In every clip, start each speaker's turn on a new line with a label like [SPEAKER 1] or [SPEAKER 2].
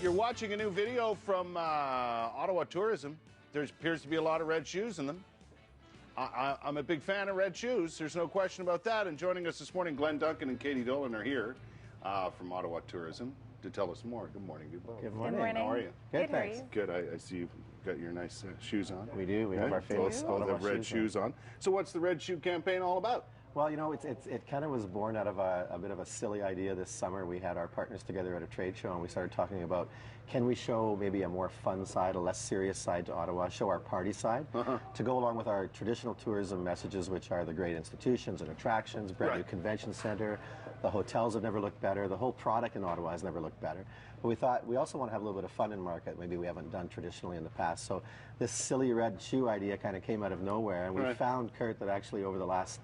[SPEAKER 1] You're watching a new video from Ottawa Tourism. There appears to be a lot of red shoes in them. I'm a big fan of red shoes. There's no question about that. And joining us this morning, Glenn Duncan and Katie Dolan are here from Ottawa Tourism to tell us more. Good morning, you both.
[SPEAKER 2] Good morning.
[SPEAKER 3] Good morning.
[SPEAKER 1] How are you?
[SPEAKER 2] Good, thanks.
[SPEAKER 1] Good. I see you've got your nice shoes on.
[SPEAKER 2] We do. We have our famous
[SPEAKER 1] both have red shoes on. So what's the red shoe campaign all about?
[SPEAKER 2] Well, you know, it kind of was born out of a bit of a silly idea this summer. We had our partners together at a trade show, and we started talking about, can we show maybe a more fun side, a less serious side to Ottawa, show our party side, to go along with our traditional tourism messages, which are the great institutions and attractions, brand new convention center, the hotels have never looked better, the whole product in Ottawa has never looked better. But we thought we also want to have a little bit of fun in market, maybe we haven't done traditionally in the past. So this silly red shoe idea kind of came out of nowhere, and we found, Kurt, that actually over the last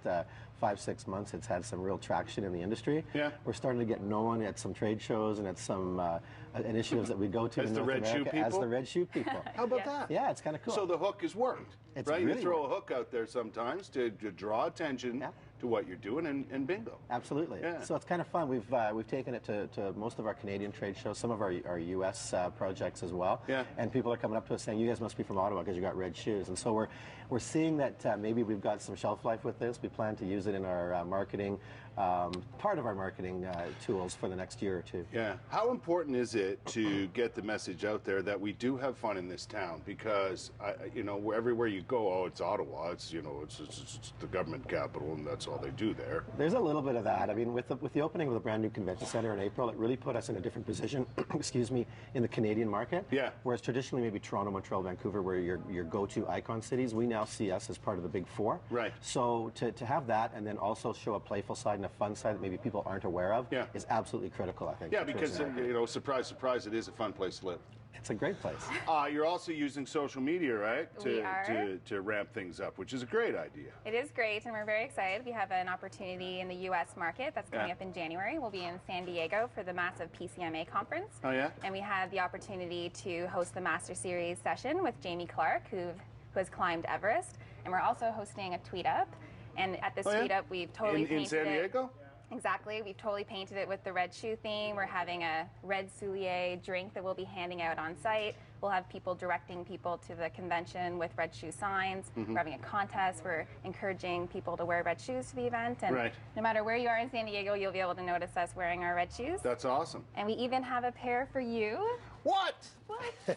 [SPEAKER 2] 5-6 months, it's had some real traction in the industry. Yeah. We're starting to get known at some trade shows and at some initiatives that we go to
[SPEAKER 1] as
[SPEAKER 2] in
[SPEAKER 1] the
[SPEAKER 2] North
[SPEAKER 1] red
[SPEAKER 2] America
[SPEAKER 1] shoe people?
[SPEAKER 2] as the red shoe people.
[SPEAKER 1] How about that?
[SPEAKER 2] Yeah, it's kind of cool.
[SPEAKER 1] So the hook has worked,
[SPEAKER 2] it's
[SPEAKER 1] right?
[SPEAKER 2] Really
[SPEAKER 1] you throw
[SPEAKER 2] worked.
[SPEAKER 1] a hook out there sometimes to draw attention to what you're doing, and bingo.
[SPEAKER 2] Absolutely. Yeah. So it's kind of fun. We've taken it to most of our Canadian trade shows, some of our U.S. Projects as well. Yeah. And people are coming up to us saying, "You guys must be from Ottawa because you got red shoes." And so we're seeing that maybe we've got some shelf life with this. We plan to use it in our marketing, part of our marketing tools for the next year or two.
[SPEAKER 1] Yeah. How important is it to get the message out there that we do have fun in this town? Because you know, everywhere you go, oh, it's Ottawa. It's it's the government capital, and that's all they do there.
[SPEAKER 2] There's a little bit of that. I mean, with the opening of the brand new convention center in April, it really put us in a different position, excuse me, in the Canadian market. Yeah. Whereas traditionally maybe Toronto, Montreal, Vancouver were your go-to icon cities, we now see us as part of the big four. Right. So to have that and then also show a playful side and a fun side that maybe people aren't aware of is absolutely critical, I think.
[SPEAKER 1] Yeah, because, you know, surprise, surprise, it is a fun place to live.
[SPEAKER 2] It's a great place.
[SPEAKER 1] You're also using social media, right? To ramp things up, which is a great idea.
[SPEAKER 3] It is great, and we're very excited. We have an opportunity in the U.S. market that's coming up in January. We'll be in San Diego for the massive PCMA conference. Oh, yeah? And we have the opportunity to host the Master Series session with Jamie Clark, who has climbed Everest. And we're also hosting a Tweet Up. And at this Tweet Up, we've totally painted
[SPEAKER 1] in San Diego?
[SPEAKER 3] Exactly. We've totally painted it with the red shoe theme. We're having a red soulier drink that we'll be handing out on site. We'll have people directing people to the convention with red shoe signs. We're having a contest. We're encouraging people to wear red shoes to the event. And no matter where you are in San Diego, you'll be able to notice us wearing our red shoes.
[SPEAKER 1] That's awesome.
[SPEAKER 3] And we even have a pair for you.
[SPEAKER 1] What? What?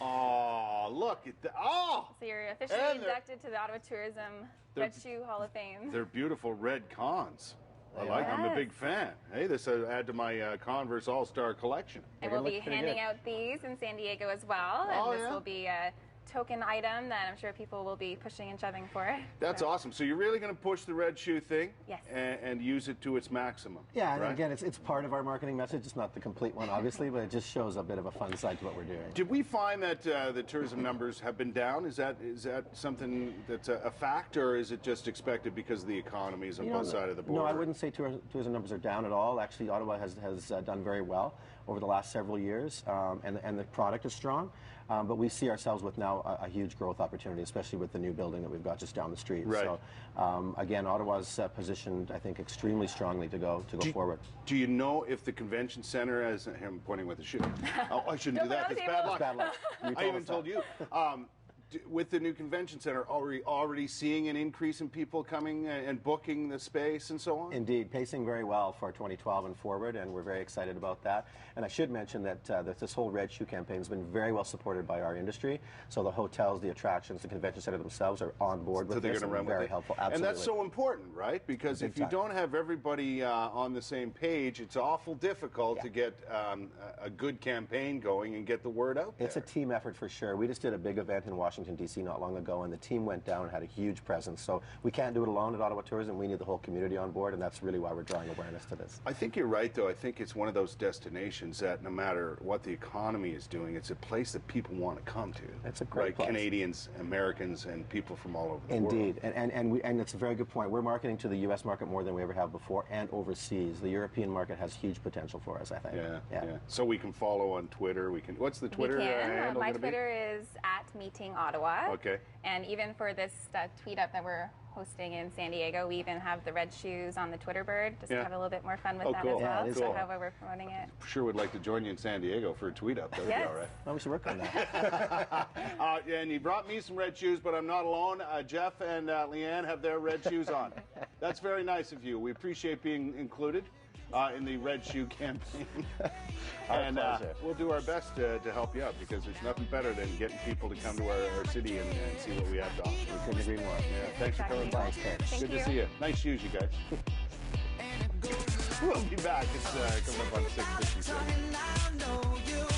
[SPEAKER 1] Oh, look at that. Oh!
[SPEAKER 3] So you're officially inducted to the Ottawa Tourism Red Shoe Hall of Fame.
[SPEAKER 1] They're beautiful red cons. I'm a big fan. Hey, this will add to my Converse All-Star collection.
[SPEAKER 3] And we'll be handing out these in San Diego as well. And this will be a token item that I'm sure people will be pushing and shoving for.
[SPEAKER 1] That's awesome. So you're really going to push the red shoe thing and use it to its maximum.
[SPEAKER 2] Yeah, and again, it's part of our marketing message. It's not the complete one, obviously, but it just shows a bit of a fun side to what we're doing.
[SPEAKER 1] Did we find that the tourism numbers have been down? Is that something that's a fact, or is it just expected because of the economies on both sides of the border?
[SPEAKER 2] No, I wouldn't say tourism numbers are down at all. Actually, Ottawa has done very well over the last several years, and the product is strong. But we see ourselves with now a huge growth opportunity, especially with the new building that we've got just down the street. Right. So, again, Ottawa's positioned, I think, extremely strongly to go forward.
[SPEAKER 1] Do you know if the convention center, as I'm pointing with a shoe, I shouldn't do that. It's bad luck.
[SPEAKER 2] Bad luck.
[SPEAKER 1] I even told you. With the new convention center, are we already seeing an increase in people coming and booking the space and so on?
[SPEAKER 2] Indeed, pacing very well for 2012 and forward, and we're very excited about that. And I should mention that this whole Red Shoe campaign has been very well supported by our industry. So the hotels, the attractions, the convention center themselves are on board with this, and very helpful. Absolutely.
[SPEAKER 1] And that's so important, right? Because if you don't have everybody on the same page, it's awful difficult to get a good campaign going and get the word out there.
[SPEAKER 2] It's a team effort for sure. We just did a big event in Washington, D.C. not long ago, and the team went down and had a huge presence. So we can't do it alone at Ottawa Tourism. We need the whole community on board, and that's really why we're drawing awareness to this.
[SPEAKER 1] I think you're right, though. I think it's one of those destinations that no matter what the economy is doing, it's a place that people want to come to.
[SPEAKER 2] It's a great place.
[SPEAKER 1] Canadians, Americans, and people from all over the world.
[SPEAKER 2] Indeed, and it's a very good point. We're marketing to the U.S. market more than we ever have before, and overseas. The European market has huge potential for us, I think.
[SPEAKER 1] Yeah. So we can follow on Twitter. What's the Twitter handle?
[SPEAKER 3] My Twitter is @meetingottawa. Ottawa.
[SPEAKER 1] Okay.
[SPEAKER 3] And even for this tweet up that we're hosting in San Diego, we even have the red shoes on the Twitter bird, just to have a little bit more fun with that
[SPEAKER 1] cool.
[SPEAKER 3] as well.
[SPEAKER 2] Yeah,
[SPEAKER 3] So
[SPEAKER 2] cool.
[SPEAKER 3] how we're promoting it.
[SPEAKER 1] Sure would like to join you in San Diego for a tweet up. That would be all right.
[SPEAKER 2] Well, we should work on that.
[SPEAKER 1] And you brought me some red shoes, but I'm not alone. Jeff and Leanne have their red shoes on. That's very nice of you. We appreciate being included in the Red Shoe campaign. And
[SPEAKER 2] pleasure.
[SPEAKER 1] we'll do our best to help you out, because there's nothing better than getting people to come to our city and see what we have to offer.
[SPEAKER 2] We couldn't agree more.
[SPEAKER 1] Yeah, thanks for coming by.
[SPEAKER 3] Thank
[SPEAKER 1] Good
[SPEAKER 3] you.
[SPEAKER 1] to see you. Nice shoes, you guys. We'll be back. It's coming up on 6:57.